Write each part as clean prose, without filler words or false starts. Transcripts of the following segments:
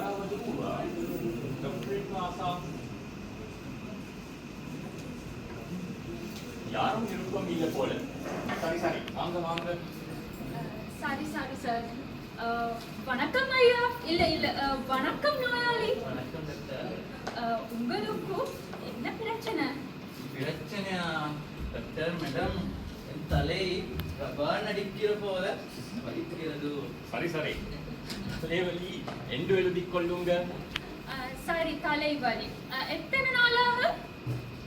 யாராவது டாக்டரேட் ஆசா யாரும் விருப்பம் இல்லை போல. சரி சரி, வாங்க வாங்க. Sorry sorry sir. வணக்கம் ஐயா. இல்ல இல்ல, வணக்கம் நோயாளி. வணக்கம் டாக்டர். உங்களுக்கு என்ன பிரச்சனை? பிரச்சனையா டாக்டர்? மேடம், என் தலை ரபான் அடிக்கிற போல வலிக்கிறது. சரி சரி, தலைவலி என்று எழுதிக் கொள்ளுங்க. சரி, தலைவலி. எத்தனை நாளாக?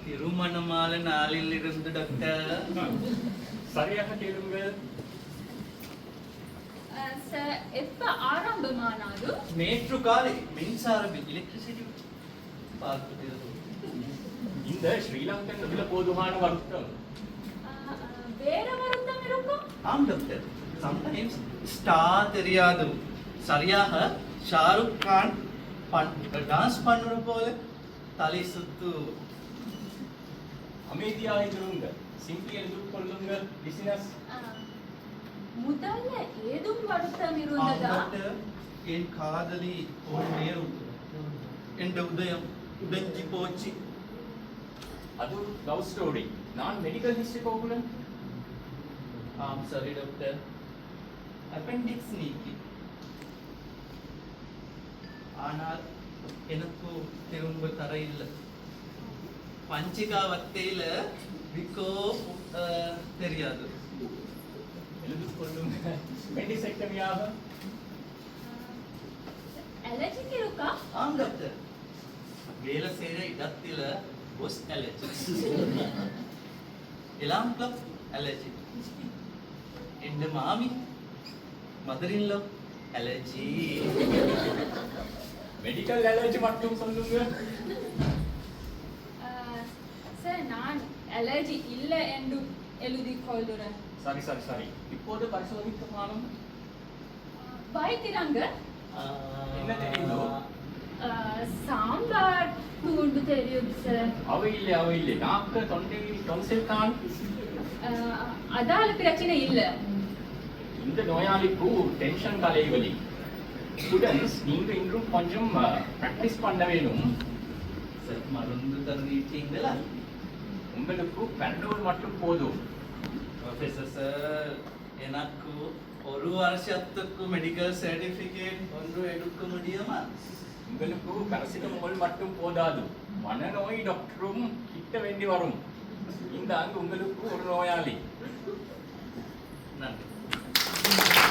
திருமணமான நாளில் இருந்து டாக்டர். சரியாக கேளுங்க. சார், எப்ப ஆரம்பமானாது? நேற்று காலை மின்சார பில் எலக்ட்ரிசிட்டி பார்க்கிறது. இந்த ஸ்ரீலங்கன் இதுல போதுமான வருத்தம். வேற வருத்தம் இருக்கும்? ஆம் டாக்டர், சம்டைம்ஸ் ஸ்டார் தெரியாது. சரியாக ஷாருக் கான் டான்ஸ் பண்ணுற போல தலை சுத்து. அமைதியாக இருங்க. சிம்பிளி எழுதிக் கொள்ளுங்க. பிசினஸ். முதல்ல ஏதும் வருத்தம் இருந்ததா? டாக்டர், என் காதலி ஒரு நேரம் என் உதயம் உடைஞ்சி போச்சு. அது லவ் ஸ்டோரி. நான் மெடிக்கல் ஹிஸ்டரி போகல. ஆம் சரி டாக்டர், அப்பெண்டிக்ஸ் நீக்கி. ஆனால் எனக்கு திரும்ப தர இல்லை. பஞ்சிகா வத்தையில விக்கோ தெரியாது. எழுதிக் கொள்ளுங்க. பெண்டிசெக்டமியாக. அலர்ஜிக் இருக்கா? ஆம் டாக்டர், வேலை செய்யற இடத்துல was allergic. Alarm clock allergic. என் மாமி மதர்-இன்-லா allergy. மெடிக்கல் அலர்ஜி மட்டும் சொல்லுங்க. சார், நான் அலர்ஜி இல்லை என்று எழுதிக் கொள்கிறேன். சரி சரி சரி, இப்போது பரிசோதிக்க காணும். வைத்திராங்க என்ன தெரியுதோ? சாம்பார் தூண்டு தெரியுது சார். அவை இல்லை நாக்கு தொண்டை டொன்சில் தான். அதால பிரச்சனை இல்லை. இந்த நோயாளிக்கு டென்ஷன் தலைவலி. ஸ்டூடெண்ட்ஸ், நீங்க இன்றும் கொஞ்சம் பிராக்டிஸ் பண்ண வேணும். சார், மருந்து தருவீங்களா? உங்களுக்கு பெண்டோல் மட்டும் போதும். ப்ரொஃபசர் சார், எனக்கு ஒரு வருஷத்துக்கு மெடிக்கல் சர்டிஃபிகேட் ஒன்று எடுக்க முடியுமா? உங்களுக்கு பேராசிட்டமால் மட்டும் போதாது. மனநோய் டாக்டரும் கிட்ட வேண்டி வரும். இந்த அங்கு உங்களுக்கு ஒரு நோயாளி. நன்றி.